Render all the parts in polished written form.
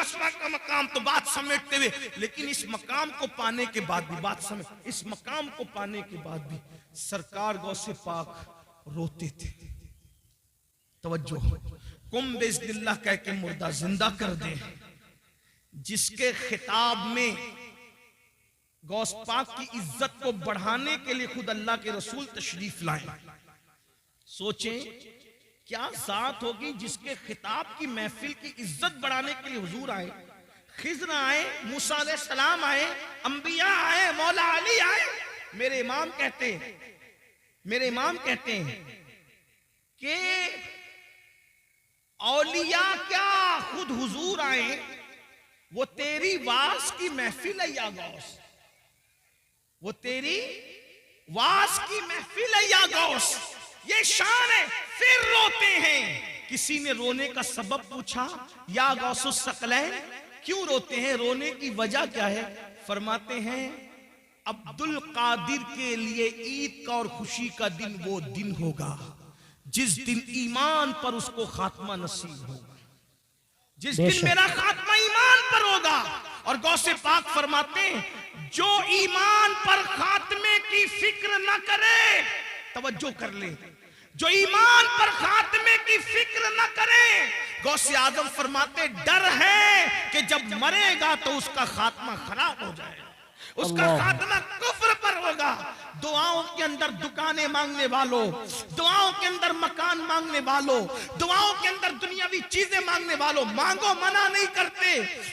5वां का मकाम तो बात समेटते हुए, लेकिन इस मकाम को पाने के बाद भी बात समेट, इस मकाम को पाने के बाद भी सरकार गौसे पाक रोते थे। तवज्जो, कुम बिस्मिल्लाह कह के मुर्दा जिंदा कर दे, जिसके खिताब में गौस पाक की इज्जत को बढ़ाने के लिए खुद अल्लाह के रसूल तशरीफ लाए। सोचें क्या जात होगी जिसके खिताब की महफिल की इज्जत बढ़ाने के लिए हुजूर आए, खिज़र आए, मूसा अलैहिस्सलाम आए, अंबिया आए, मौला अली आए। मेरे इमाम कहते हैं कि औलिया क्या खुद हुजूर आए, वो तेरी वास की महफिल है या गौस, वो तेरी वास की महफिल है या गौस, ये शान है। फिर रोते हैं। किसी ने रोने का सबब पूछा, या गौसुस सकलैन क्यों रोते हैं, रोने की वजह क्या है? फरमाते हैं अब्दुल कादिर के लिए ईद का और खुशी का दिन वो दिन होगा जिस दिन ईमान पर उसको खात्मा नसीब होगा, जिस दिन मेरा खात्मा ईमान पर होगा। और गौसे पाक फरमाते हैं जो ईमान पर खात्मे की फिक्र न करे, तवज्जो कर ले, जो ईमान पर खात्मे की फिक्र न करे, गौसे आजम फरमाते डर है कि जब मरेगा तो उसका खात्मा खराब हो जाएगा, उसका खात्मा कुफ्र पर होगा। दुआओं के अंदर दुकानें मांगने वालों, दुआओं के अंदर मकान मांगने वालों, दुआओं के अंदर दुनियावी चीजें मांगने वालों, मांगो मना नहीं करते,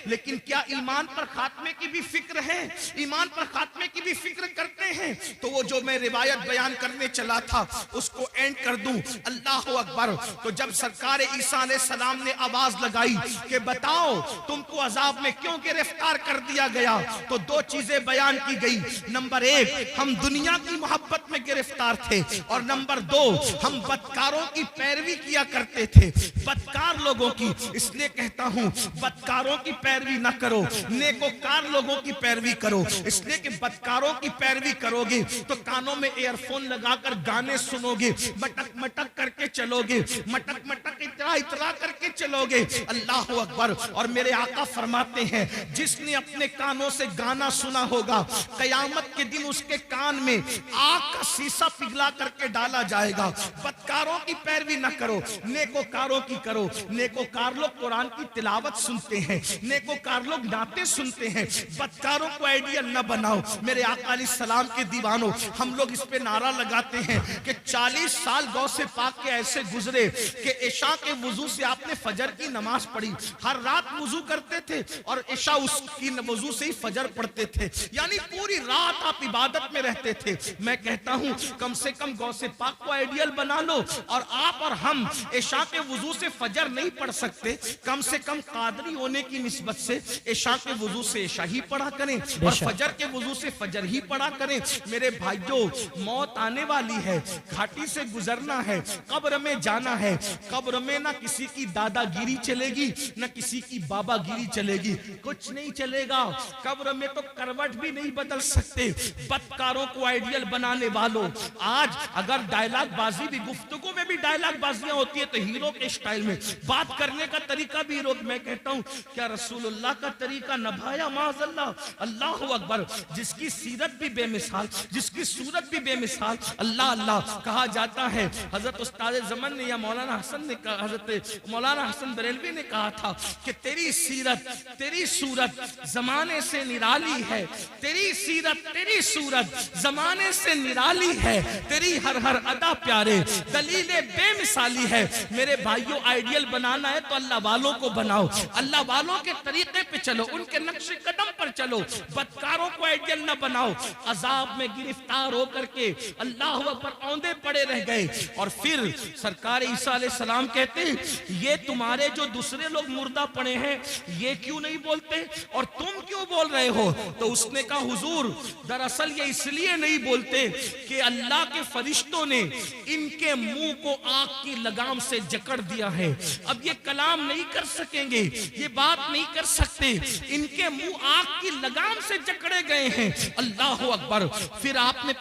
लेकिन क्या ईमान पर खात्मे की भी फिक्र है? ईमान पर खात्मे की भी फिक्र करते हैं? तो वो जो मैं रिवायत बयान करने चला था उसको एंड कर दूं। अल्लाह अकबर। तो जब सरकार ईसा अलैहिस्सलाम ने आवाज लगाई कि बताओ तुमको अजाब में क्यों गिरफ्तार कर दिया गया, तो दो चीजें बयान की गई। नंबर 1, हम दुनिया की मोहब्बत में गिरफ्तार थे, और नंबर 2, हम बदकारों की पैरवी किया करते थे, बदकार लोगों की। इसलिए कहता हूं बदकारों की पैरवी ना करो, नेकोकार लोगों की पैरवी करो। इसलिए कि बदकारों की पैरवी करोगे तो कानों में ईयरफोन लगाकर गाने सुनोगे, मटक मटक करके चलोगे, मटक मटक इतरा इतरा करके चलोगे। अल्लाह अकबर। और मेरे आका फरमाते हैं जिसने अपने कानों से गाना सुना होगा, कयामत के दिन उसके कान में आग का शीशा पिघला करके डाला जाएगा। बदकारों की पैरवी न करो, नेकोकारों की करो। नेकोकार लोग कुरान की तिलावत सुनते हैं, नेकोकार लोग नाते सुनते हैं, बदकारों को आइडियल न बनाओ। मेरे आका अलैहिस्सलाम के दीवानों, हम लोग इस पे नारा लगाते हैं कि 40 साल गौसे पाक के ऐसे गुजरे कि इशा के वुजू से आपने फजर की नमाज पढ़ी, हर रात वुजू करते थे और इशा उसकी वुजू से ही फजर पढ़ते थे, यानी पूरी रात आप इबादत में रहते थे। मैं कहता हूं कम से कम गौसे पाक को आइडियल बना लो। और आप और हम इशा के वुजू से फजर नहीं पढ़ सकते, कम से कम कादरी होने की निस्बत से इशा के वुजू से इशा ही पढ़ा करें और फजर के वुजू से फजर ही पढ़ा करें। मेरे भाइयों, मौत आने वाली है, घाटी से गुजरना है, कब्र में जाना है। कब्र में ना किसी की दादागिरी चलेगी, ना किसी की बाबागिरी चलेगी, कुछ नहीं चलेगा। कब्र में तो करवट भी नहीं बदल सकते। बदकारों को आइडियल बनाने वालों, आज अगर डायलॉग बाजी भी, गुफ्तगू में भी डायलॉग बाजियां होती है तो हीरो के स्टाइल में बात करने का तरीका भी हीरो। मैं कहता हूं क्या रसूलुल्लाह का तरीका नभाया माज़अल्लाह। अल्लाह अकबर। जिसकी सीरत भी बेमिसाल, जिसकी सूरत भी बेमिसाल, अल्लाह अल्लाह कहा जाता है। हजरत उस्ताद ज़मन ने या मौलाना हसन ने कहा, हजरत मौलाना हसन बरेलवी ने कहा था कि तेरी सीरत, तेरी सूरत जमाने से निराली है, तेरी सीरत, तेरी सूरत जमाने से निराली है, तेरी हर हर अदा प्यारे, दलीले बेमिसाली है। मेरे भाइयों, आइडियल बनाना है तो अल्लाह वालों को बनाओ, अल्लाह वालों के तरीके पे चलो, उनके नक्शे कदम पर चलो। बदकारों को आइडियल न बनाओ। अजाब में गिरफ्तार होकर के अल्लाह पर औंधे पड़े रह गए। और फिर सरकार ईसा अलैहिस्सलाम कहते हैं ये तुम्हारे जो दूसरे लोग मुर्दा पड़े हैं ये क्यों नहीं बोलते और तुम क्यों बोल रहे हो? तो उसने कहा हुजूर, दरअसल ये इसलिए नहीं बोलते कि अल्लाह के फरिश्तों ने इनके मुंह को आग की लगाम से जकड़ दिया है। अब ये कलाम नहीं कर सकेंगे, ये बात नहीं कर सकते, इनके मुंह आग की लगाम से जकड़े गए हैं। अल्लाह अकबर। फिर आपने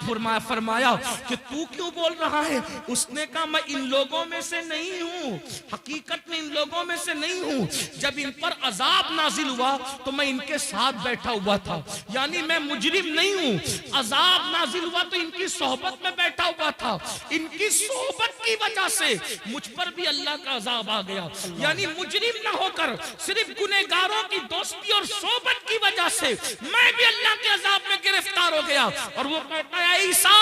फरमाया कि तू क्यों बोल रहा है? उसने कहा मैं इन लोगों में से नहीं हूं, हकीकत में इन लोगों में से नहीं हूं। जब इन पर अजाब नाजिल हुआ तो मैं इनके साथ बैठा हुआ था, यानी मैं मुजरिम नहीं हूं। अजाब नाजिल हुआ तो इनकी सोहबत में बैठा हुआ था, इनकी सोहबत की वजह से मुझ पर भी अल्लाह का अजाब आ गया। यानी मुजरिम ना होकर सिर्फ गुनहगारों की दोस्ती और सोहबत की वजह से मैं भी अल्लाह के अजाब में गिरफ्तार हो गया। और वो कहता है ईसा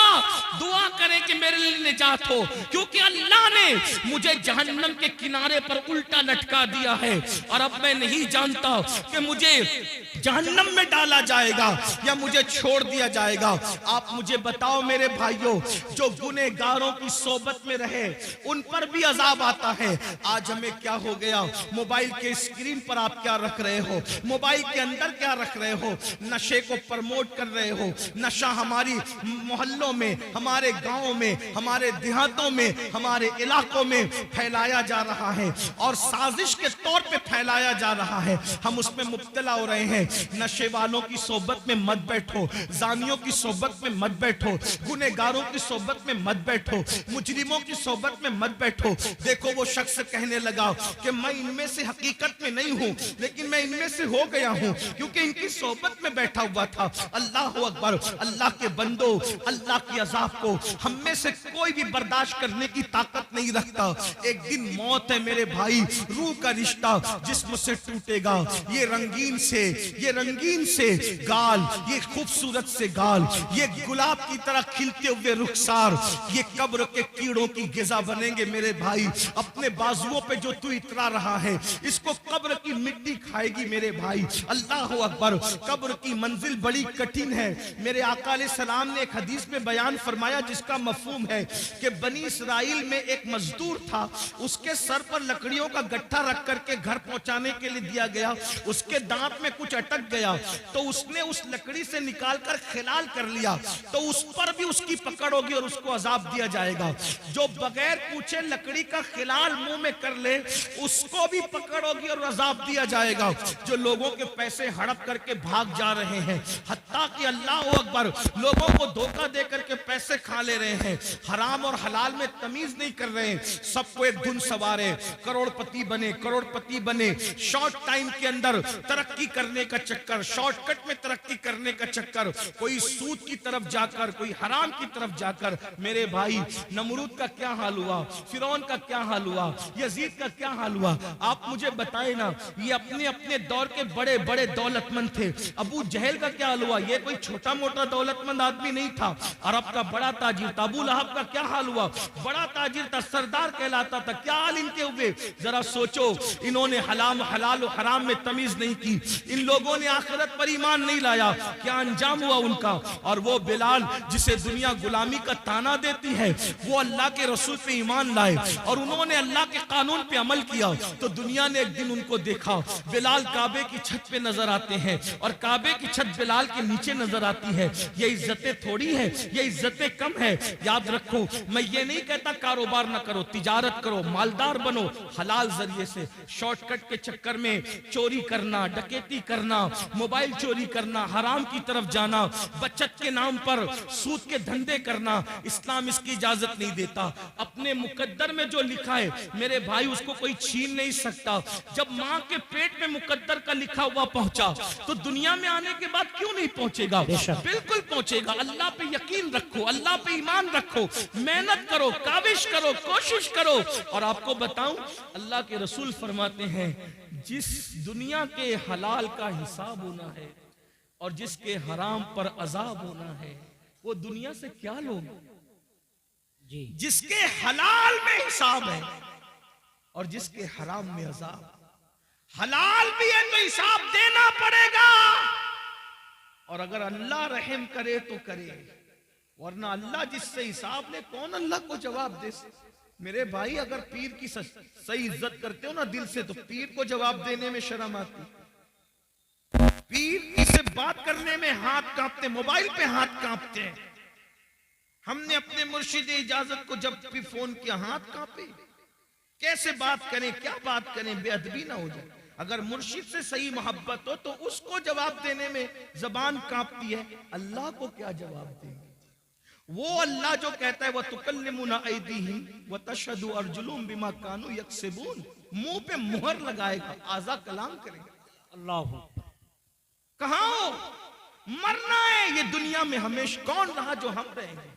दुआ करें कि मेरे लिए निजात हो, क्योंकि अल्लाह ने मुझे जहन्नम के किनारे पर उल्टा लटका दिया है और अब मैं नहीं जानता कि मुझे जहन्नम में डाला जाएगा या मुझे छोड़ दिया जाएगा। आप मुझे बताओ मेरे भाइयों, जो गुनहगारों की सोबत में रहे उन पर भी अजाब आता है। आज हमें क्या हो गया? मोबाइल के स्क्रीन पर आप क्या रख रहे हो, मोबाइल के अंदर क्या रख रहे हो? नशे को प्रमोट कर रहे हो। नशा हमारी मोहल्लों में, हमारे गांवों में, हमारे देहातों में, हमारे इलाकों में फैलाया जा रहा है और साजिश के तौर पे फैलाया जा रहा है। हम उसमें मुब्तला हो रहे हैं। नशे वालों की सोबत में मत बैठो, जानियों की सोबत में मत बैठो, गुनहगारों की सोबत में मत बैठो, मुजरिमों की सोबत में मत बैठो। देखो वो शख्स कहने लगा कि मैं इनमें से हकीकत में नहीं हूं, लेकिन मैं इनमें से हो गया हूं क्योंकि इनकी सोबत में बैठा हुआ था। अल्लाह अकबर। अल्लाह के बंदो, अल्लाह की अजाब को हम में से कोई भी बर्दाश्त करने की ताकत नहीं रखता। एक दिन मौत है मेरे भाई, रूह का रिश्ता जिस्म से टूटेगा। ये रंगीन से गाल, ये खूबसूरत से गाल, ये गुलाब की तरह खिलते हुए रुखसार, ये कब्र के कीड़ों की गिजा बनेंगे मेरे भाई। अपने बाजुओं पे जो तू इतरा रहा है, इसको कब्र की मिट्टी खाएगी मेरे भाई। अल्लाह अकबर। कब्र की मंजिल बड़ी कठिन है। मेरे आका अलैहिस्सलाम ने एक हदीस में बयान फरमाया जिसका मफहूम है कि बनी इसराइल में एक मजदूर था, उसके सर पर लकड़ियों का गट्ठा रख करके घर पहुंचाने के लिए दिया गया। उसके दांत में कुछ अटक गया तो उसने उस लकड़ी से निकालकर खिलाल कर लिया, तो उस पर भी उसकी पकड़ होगी और उसको अजाब दिया जाएगा। जो बगैर पूछे लकड़ी का खिलाल मुंह में कर ले उसको भी पकड़ होगी और अजाब दिया जाएगा। जो लोगों के पैसे हड़प करके भाग जा रहे हैं, हत्ता कि अल्लाह अकबर, लोगों को धोखा दे करके पैसे खा ले रहे हैं, हराम और हलाल में तमीज नहीं कर रहे हैं, सबको एक धुन सवारे, करोड़पति बने, शॉर्ट टाइम के अंदर तरक्की करने का चक्कर, शॉर्टकट में तरक्की करने का चक्कर, कोई सूद की तरफ जाकर, कोई हराम की तरफ जाकर। मेरे भाई, नमरूद का क्या हाल हुआ, फिरौन का क्या हाल हुआ, यजीद का क्या हाल हुआ? आप मुझे बताए ना। ये अपने अपने दौर के बड़े बड़े दौलतमंद थे। अबू जहल का क्या हाल हुआ? ये कोई छोटा मोटा दौलतमंद आदमी नहीं था, अरब का बड़ा ताजिर था। अबू लहब का क्या हाल हुआ? बड़ा ताजिर था, सरदार कहलाता था। क्या हाल इनके हुए? जरा सोचो, इन्होंने हलाल और हराम में तमीज नहीं की, इन लोगों ने आखिरत पर ईमान नहीं लाया। क्या अंजाम हुआ उनका? और वो बिलाल जिसे दुनिया गुलामी का ताना देती है, वो अल्लाह के रसूल पे ईमान लाए और उन्होंने अल्लाह के कानून पे अमल किया, तो दुनिया ने एक दिन उनको देखा। बिलाल काबे की छत पे नजर आते हैं और काबे की छत बिलाल के नीचे नजर आती है। ये इज्जतें थोड़ी है, ये इज्जतें कम है। याद रखो, मैं ये नहीं कहता कारोबार ना करो, तिजारत करो, मालदार बनो हलाल जरिए से। शॉर्टकट के चक्कर में चोरी करना, डकैती करना, मोबाइल चोरी करना, हराम की तरफ जाना, बचत के नाम पर सूद के धंधे करना, इस्लाम इसकी इजाजत नहीं देता। अपने मुकद्दर में जो लिखा है मेरे भाई, उसको कोई छीन नहीं सकता। जब माँ के पेट में मुकद्दर का लिखा हुआ पहुंचा तो दुनिया में आने के बाद क्यों नहीं पहुंचेगा? बिल्कुल पहुंचेगा। अल्लाह पे यकीन रखो, अल्लाह पे ईमान रखो, मेहनत करो, काविश करो, कोशिश करो। और आपको बताऊं, अल्लाह के रसूल फरमाते हैं, जिस दुनिया के हलाल का हिसाब होना है और जिसके हराम पर अजाब होना है, वो दुनिया से क्या लोग जी? जिसके हलाल में हिसाब है और जिसके हराम में अजाब। हलाल भी है तो हिसाब देना पड़ेगा, और अगर अल्लाह रहम करे तो करे, वरना अल्लाह जिससे हिसाब ले, कौन अल्लाह को जवाब दे? मेरे भाई, अगर पीर की सही इज्जत करते हो ना दिल से, तो पीर को जवाब देने में शर्म आती। पीर से बात करने में हाथ कांपते, मोबाइल पे हाथ कांपते हैं। हमने अपने मुर्शिद इजाजत को जब भी फोन किया हाथ कांपे। कैसे बात करें, क्या बात करें, बेअदबी ना हो जाए। अगर मुर्शिद से सही मोहब्बत हो तो उसको जवाब देने में जबान कांपती है, अल्लाह को क्या जवाब देंगे? वो अल्लाह जो कहता है वह तुकल्लिमुना ऐदीहिम व तशहदु अर्जुलुहुम बिमा कानू यक्सिबून, मुंह पे मुहर लगाएगा, आजा कलाम करेगा। अल्लाह कहां हो? मरना है ये दुनिया में हमेशा। कौन रहा जो हम रहेंगे?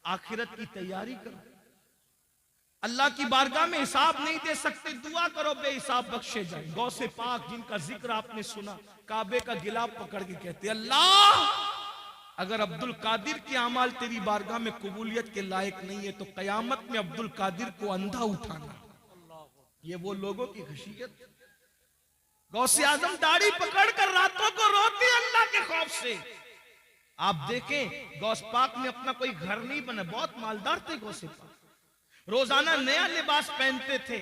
आखिरत की तैयारी करो। अल्लाह की बारगाह में हिसाब नहीं दे सकते, दुआ करो बेहिसाब बख्शे जाए। गौसे पाक जिनका जिक्र आपने सुना, काबे का गिलाफ पकड़ के कहते अल्लाह, अगर अब्दुल कादिर के अमाल तेरी बारगाह में कबूलियत के लायक नहीं है तो कयामत में अब्दुल कादिर को अंधा उठाना। ये वो लोगों की खशियत। गौसे आजम दाढ़ी पकड़कर रातों को रोते अल्लाह के खौफ से। आप देखें गौस पाक ने अपना कोई घर नहीं बना, बहुत मालदार थे गौसे पाक। रोजाना नया लिबास पहनते थे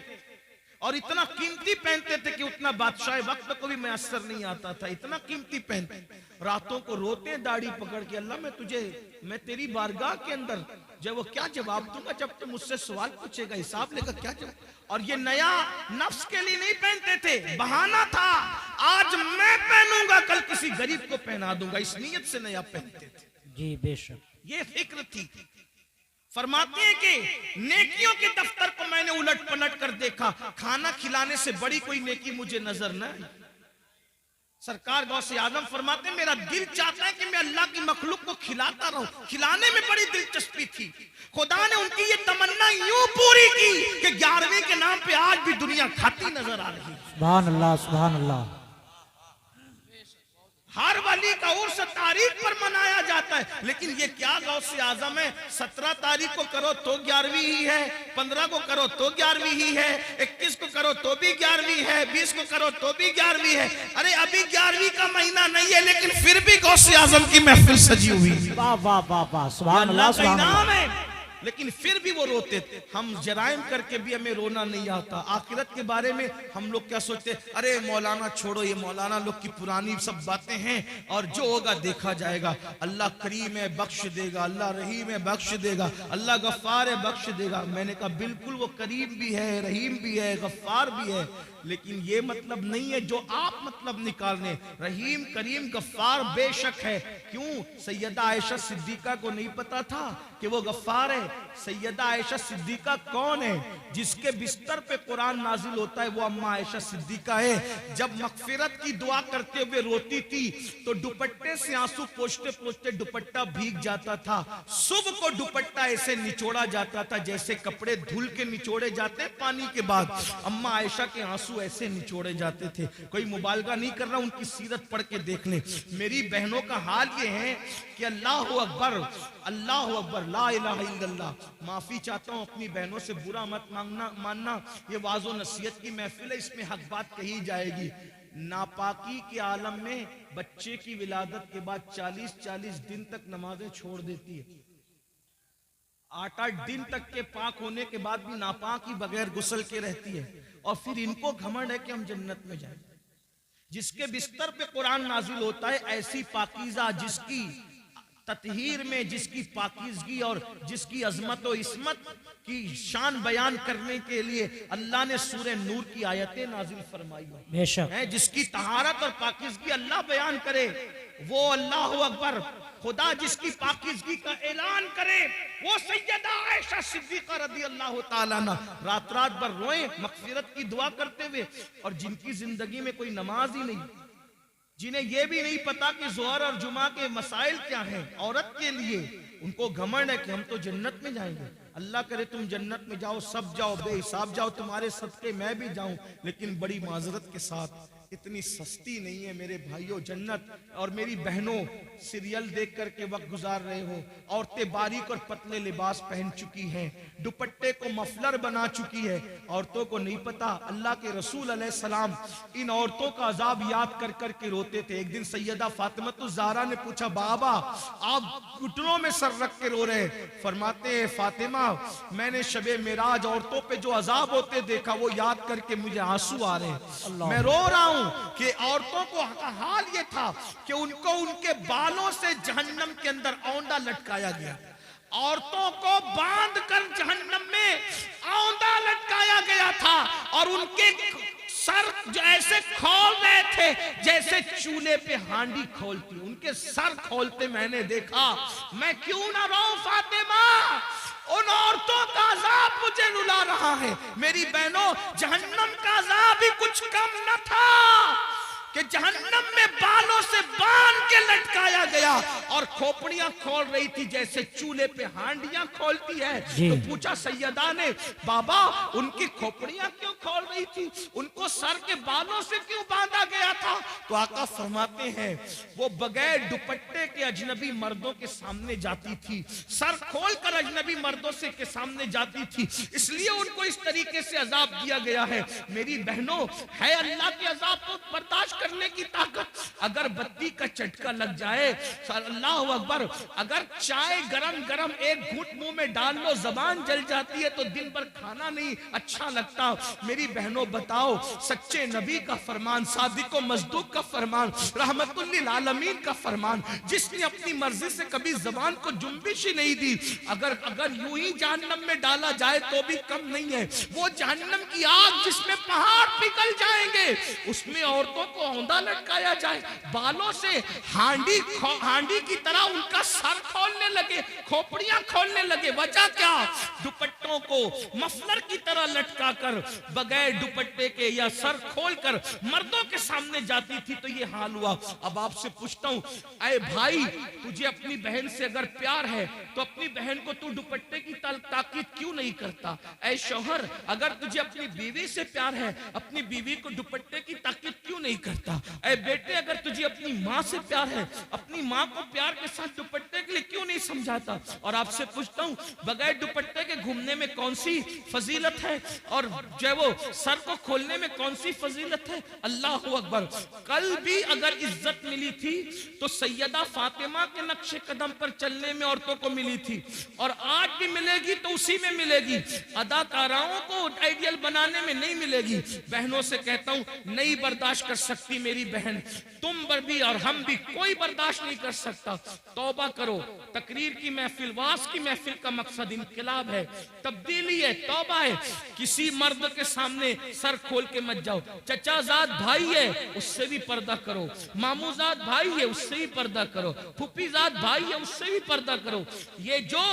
और इतना कीमती पहनते थे कि उतना बादशाह वक्त को भी मैसर नहीं आता था, इतना कीमती पहनते। रातों को रोते दाढ़ी पकड़ के, अल्लाह मैं तेरी बारगाह के अंदर जब वो क्या जवाब दूंगा जब तुम मुझसे सवाल पूछेगा, हिसाब लेगा, क्या जवाब? और ये नया नफ्स के लिए नहीं पहनते थे, बहाना था। आज मैं पहनूंगा, कल किसी गरीब को पहना दूंगा, इस नीयत से नया पहनते थे। जी बेशक, ये फिक्र थी। फरमाते हैं कि नेकियों के दफ्तर को मैंने उलट पलट कर देखा, खाना खिलाने से बड़ी कोई नेकी मुझे नजर न आई। सरकार गौसे आजम फरमाते हैं मेरा दिल चाहता है कि मैं अल्लाह की मखलूक को खिलाता रहूं। खिलाने में बड़ी दिलचस्पी थी। खुदा ने उनकी ये तमन्ना यूं पूरी की कि 11वें के नाम पे आज भी दुनिया खाती नजर आ रही है। सुभान अल्लाह, सुभान अल्लाह। हर वली का उर्स तारीख पर मनाया जाता है, लेकिन ये क्या गौसे आजम है, 17 तारीख को करो तो 11वीं ही है, 15 को करो तो 11वीं ही है, 21 को करो तो भी 11वीं है, 20 को करो तो भी 11वीं है। अरे अभी 11वीं का महीना नहीं है, लेकिन फिर भी गौसे आजम की महफिल सजी हुई। वाह वाह वाह वाह, सुभान अल्लाह, सुभान अल्लाह। है लेकिन फिर भी वो रोते थे। हम जराइम करके भी हमें रोना नहीं आता। आखिरत के बारे में हम लोग क्या सोचते, अरे मौलाना छोड़ो, ये मौलाना लोग की पुरानी सब बातें हैं और जो होगा देखा जाएगा। अल्लाह करीम है बख्श देगा, अल्लाह रहीम है बख्श देगा, अल्लाह गफ्फार है बख्श देगा। मैंने कहा बिल्कुल वो करीम भी है, रहीम भी है, गफ्फार भी है, लेकिन ये मतलब नहीं है जो आप मतलब निकालने। रहीम करीम गफ्फार बेशक है। क्यों? सैयदा आयशा सिद्दीका को नहीं पता था कि वो गफ्फार है। सैयदा आयशा सिद्दीका कौन है? जिसके बिस्तर पे कुरान नाजिल होता है वो अम्मा आयशा सिद्दीका है। जब मगफिरत की दुआ करते हुए रोती थी तो दुपट्टे से आंसू पोंछते पोंछते दुपट्टा भीग जाता था। सुबह को दुपट्टा ऐसे निचोड़ा जाता था जैसे कपड़े धुल के निचोड़े जाते पानी के बाद। अम्मा आयशा के आंसू ऐसे निचोड़े जाते थे। कोई मुबालगा नहीं कर रहा, उनकी सीरत पढ़ के देख ले। मेरी बहनों का हाल ये है कि अल्लाह अकबर, अल्लाह अकबर, ला इलाहा इल्लल्लाह। माफी चाहता हूं, अपनी बहनों से बुरा मत मानना। ये वाज़ो नसीहत की महफिल है, इसमें हक बात कही जाएगी। नापाकी के आलम में बच्चे की विलादत के बाद 40-40 दिन तक नमाजें छोड़ देती है। 8-8 दिन तक के पाक होने के बाद भी नापाक ही बगैर गुस्ल के रहती है। और फिर इनको घमंड है कि हम जन्नत में जाएं। जिसके बिस्तर पे कुरान नाजिल होता है, ऐसी पाकीज़ा जिसकी ततहीर में, जिसकी पाकीज़गी और जिसकी अजमत और इस्मत की शान बयान करने के लिए अल्लाह ने सूरह नूर की आयतें नाजिल फरमाई है। जिसकी तहारत और पाकीज़गी अल्लाह बयान करे, वो अल्लाह अकबर। खुदा जिसकी पाकीज़गी का ऐलान करे वो सैयदा आयशा सिद्दीका रज़ी अल्लाह ताला अन्हा रात रात भर रोए मग़फ़िरत की दुआ करते हुए। और जिनकी जिंदगी में कोई नमाज ही नहीं, जिन्हें यह भी नहीं पता कि ज़ोहर और जुमा के मसाइल क्या हैं औरत के लिए, उनको घमंड है कि हम तो जन्नत में जाएंगे। अल्लाह करे तुम जन्नत में जाओ, सब जाओ, बेहिसाब जाओ, तुम्हारे सदके मैं भी जाऊं, लेकिन बड़ी माजरत के साथ इतनी सस्ती नहीं है मेरे भाइयों जन्नत। और मेरी बहनों सीरियल देख करके वक्त गुजार रहे हो, औरतें बारीक और पतले लिबास पहन चुकी हैं, दुपट्टे को मफलर बना चुकी है। औरतों को नहीं पता अल्लाह के रसूल अलैहिस्सलाम इन औरतों का अजाब याद कर कर के रोते थे। एक दिन सैयदा फातिमातुज़ ज़हरा ने पूछा, बाबा आप घुटनों में सर रख के रो रहे। फरमाते हैं, फातिमा मैंने शबे मेराज औरतों पे जो अजाब होते देखा वो याद करके मुझे आंसू आ रहे हैं, मैं रो रहा हूं। हूं कि औरतों का हाल ये था कि उनको उनके बालों से जहन्नम के अंदर औंधा लटकाया गया। औरतों को बांध कर जहन्नम में औंधा लटकाया गया था और उनके सर जो ऐसे खोल रहे थे जैसे चूल्हे पे हांडी खोलती, उनके सर खोलते मैंने देखा। मैं क्यों ना रोऊं फातिमा, उन औरतों का अजाब मुझे रुला रहा है। मेरी बहनों, जहन्नम का अजाब भी कुछ कम न था कि जहन्नम में बालों से बांध के लटकाया गया और खोपड़ियां खोल रही थी जैसे चूल्हे पे हांडियां खोलती है। तो पूछा सैयदा ने, बाबा उनकी खोपड़ियां क्यों खोल रही थी, उनको सर के बालों से क्यों बांधा गया था? तो आका फरमाते हैं वो बगैर दुपट्टे के अजनबी मर्दों के सामने जाती थी, सर खोल कर अजनबी मर्दों से के सामने जाती थी, इसलिए उनको इस तरीके से अजाब दिया गया है। मेरी बहनों, है अल्लाह के अजाब को बर्दाश्त करने की ताकत। अगर बत्ती का झटका लग जाए, अल्लाह अकबर, अगर चाय गरम गरम एक घूंट मुंह में डाल लो जबान जल जाती है तो दिन भर खाना नहीं अच्छा लगता। मेरी बहनों बताओ, सच्चे नबी का फरमान, सादिक मजदूक का फरमान, रहमतुल लिल आलमीन का फरमान, जिसने अपनी मर्जी से कभी जबान को जुम्बिश ही नहीं दी, अगर यूं ही जहन्नम में डाला जाए तो भी कम नहीं है। वो जहन्नम की आग जिसमें पहाड़ पिघल जाएंगे, उसमें औरतों को औंधा लटकाया जाए, बालों से हांडी की तरह उनका सर खोलने लगे, खोपड़ियां खोलने लगे। वजह क्या? दुपट्टों को मफलर की तरह लटका कर बगैर दुपट्टे के या सर खोलकर मर्दों के सामने जाती थी, तो ये हाल हुआ। अब आपसे पूछता हूं, ऐ भाई, तुझे अपनी बहन से अगर प्यार है तो अपनी बहन को तू दुपट्टे की ताकीद क्यों नहीं करता? ऐ शौहर, अगर तुझे अपनी बीवी से प्यार है, अपनी बीवी को दुपट्टे की ताकीद क्यों नहीं करता? ऐ बेटे, अगर तुझे अपनी माँ से प्यार है, अपनी माँ को प्यार के साथ दुपट्टे के लिए क्यों नहीं समझाता? और आपसे पूछता हूँ, बगैर दुपट्टे के घूमने में कौन सी फजीलत है और जो है वो सर को खोलने में कौन सी फजीलत है? अल्लाह अकबर। कल भी अगर इज्जत मिली थी तो सैयदा फातिमा के नक्शे कदम पर चलने में औरतों को मिली थी, और आज भी मिलेगी तो उसी में मिलेगी। अदाकाराओं को आइडियल बनाने में नहीं मिलेगी। बहनों से कहता हूँ, नहीं बर्दाश्त कर सकती मेरी बहन, तुम पर भी और हम भी, कोई बर्दाश्त नहीं कर सकता। तौबा करो। तकरीर की महफिल, वास की महफिल का मकसद इनकलाब है, तब्दीली है, तौबा है। किसी मर्द के सामने सर खोल के मत जाओ। चचाजाद भाई है, उससे भी पर्दा करो। मामूजाद भाई है, उससे भी पर्दा करो। फुफीजाद भाई है, उससे भी पर्दा करो। ये जो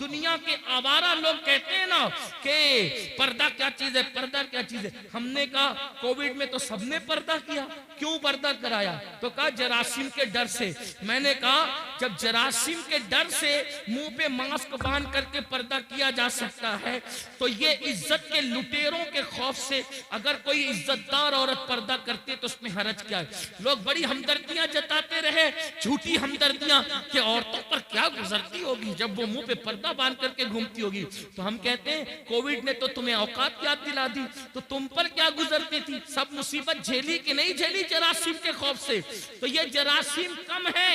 दुनिया के आवारा लोग कहते हैं ना कि पर्दा क्या चीज है, पर्दा क्या चीज है, हमने कहा कोविड में तो सबने पर्दा किया। क्यों पर्दा कराया? तो कहा जरासीम के डर से। मैंने कहा जब जरासीम के डर से मुंह पे मास्क बांध करके पर्दा किया जा सकता है, तो ये इज्जत के लुटेरों के खौफ से अगर कोई इज्जतदार औरत पर्दा करती है तो उसमें हरज क्या है? लोग बड़ी हमदर्दियां जताते रहे, झूठी हमदर्दियां, कि औरतों पर क्या गुजरती होगी जब वो मुंह पे पर्दा बांध करके घूमती होगी। तो हम कहते हैं कोविड ने तो तुम्हें औकात याद दिला दी, तो तुम पर क्या गुजरती थी? सब मुसीबत झेली कि नहीं झेली जरासीम के खौफ से? तो ये जरासीम कम है,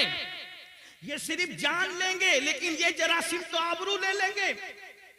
ये सिर्फ जान लेंगे, लेकिन ये जरासीम तो आबरू ले लेंगे,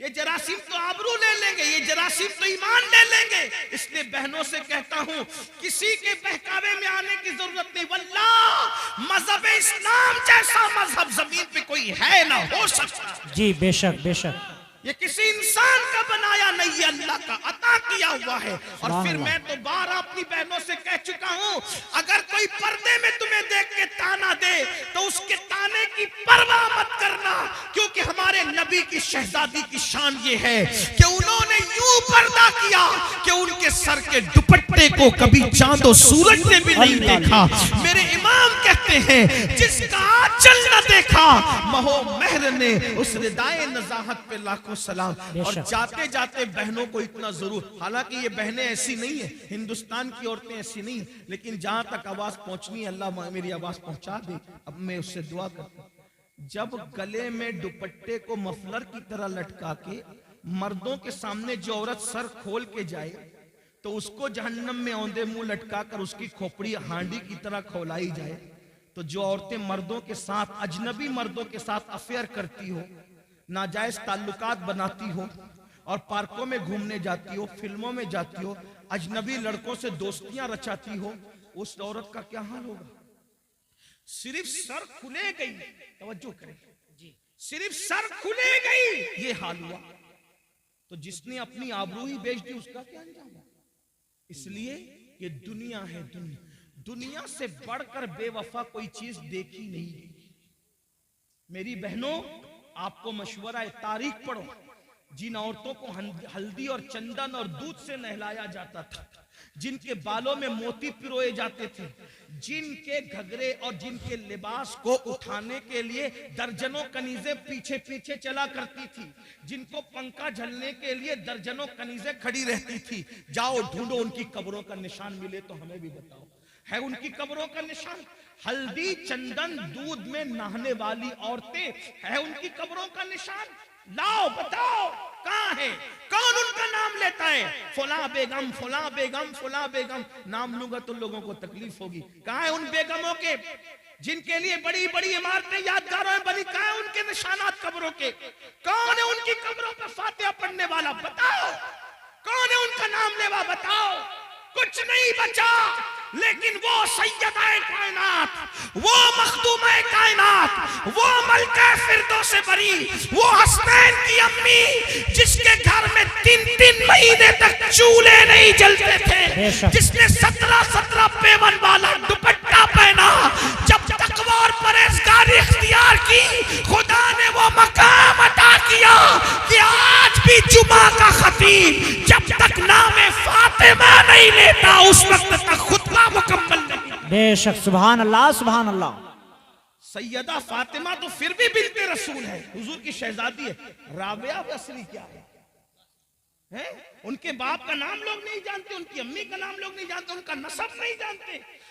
ये जरासीम तो आबरू ले लेंगे, ये जरासीम तो ईमान ले लेंगे। इसलिए बहनों से कहता हूं, किसी के बहकावे में आने की जरूरत नहीं। वल्लाह मजहब इस्लाम जैसा मजहब जमीन पे कोई है ना हो सकता। जी बेशक बेशक। ये किसी इंसान का बनाया नहीं, ये अल्लाह का अता किया हुआ है। और फिर मैं तो बार अपनी बहनों से कह चुका हूं, अगर कोई पर्दे में तुम्हें देख के ताना दे तो उसके ताने की परवाह मत करना, क्योंकि हमारे नबी की शहजादी की शान ये है कि उन्होंने यूं पर्दा किया कि उनके सर के दुपट्टे को कभी चांद और सूरज ने भी नहीं देखा। मेरे इमाम कहते हैं, जिसका आंचल न देखा महो महर ने, उस रिदाए नजाहत पे लाखों सलाम। और जाते जाते बहनों को इतना जरूर, हालांकि ये बहनें ऐसी नहीं है, हिंदुस्तान की औरतें ऐसी नहीं है, लेकिन जहां तक आवाज पहुंचनी है अल्लाह मेरी आवाज पहुंचा दे। अब मैं उससे दुआ करता हूं, जब गले में दुपट्टे को मफलर की तरह लटका के मर्दों के सामने जो औरत सर खोल के जाए तो उसको जहन्नम में औंधे मुंह लटका कर उसकी खोपड़ी हांडी की तरह खोलाई जाए, तो जो औरतें मर्दों के साथ, अजनबी मर्दों के साथ अफेयर करती हो, नाजायज ताल्लुकात बनाती हो और पार्कों में घूमने जाती हो, फिल्मों में जाती हो, अजनबी लड़कों से दोस्तियां रचाती हो, उस औरत का क्या हाल होगा? सिर्फ सर खुले गई, तवज्जो करें, सिर्फ सर खुले गई ये हाल हुआ, तो जिसने अपनी आबरू ही बेच दी उसका क्या अंजाम होगा? इसलिए ये दुनिया है, दुनिया से बढ़कर बेवफा कोई चीज देखी नहीं गई। मेरी बहनों, आपको मशवरा है, तारीख पढ़ो। जिन औरतों को हल्दी और चंदन और दूध से नहलाया जाता था, जिनके बालों में मोती पिरोए जाते थे, जिनके घगरे और जिनके लिबास को उठाने के लिए दर्जनों कनीजें पीछे पीछे चला करती थी, जिनको पंखा झलने के लिए दर्जनों कनीजें खड़ी रहती थी, जाओ ढूंढो उनकी कब्रों का निशान, मिले तो हमें भी बताओ, है उनकी कब्रों का निशान? हल्दी चंदन दूध में नहाने वाली औरतें, है उनकी कब्रों का निशान? लाओ बताओ कहां है? कौन उनका नाम लेता है? फला बेगम, फला बेगम, फला बेगम। नाम लूंगा तो लोगों को तकलीफ होगी। कहां है उन बेगमों के जिनके लिए बड़ी बड़ी इमारतें यादगारों में बनी? कहां है उनके निशानात कब्रों के? कौन है उनकी कब्रों पर फातिहा पढ़ने वाला? बताओ कौन है उनका नाम लेवा? बताओ। कुछ नहीं बचा, लेकिन वो सैयदाए कायनात, वो मखदूमे कायनात, वो मलका फिरदौस बरी, वो हसनैन की अम्मी, जिसके घर में 3-3 महीने तक चूल्हे नहीं जलते थे, जिसने 17 पेवन वाला दुपट्टा पहना, जब तकवा और परहेजगारी इख्तियार की, खुदा ने वो मकाम अता किया कि आज भी जुमा का खतीब जब तक नामे फातिमा नहीं लेता उस वक्त तक खुतबा मुकम्मल नहीं। बेशक, सुभान अल्लाह, सुभान अल्लाह। सैयदा फातिमा तो फिर भी बिन्ते रसूल है, हुजूर की शहजादी है। राबिया असली क्या है? उनके बाप का नाम लोग नहीं जानते, उनकी अम्मी का नाम लोग नहीं जानते, उनका नसब नहीं जानते।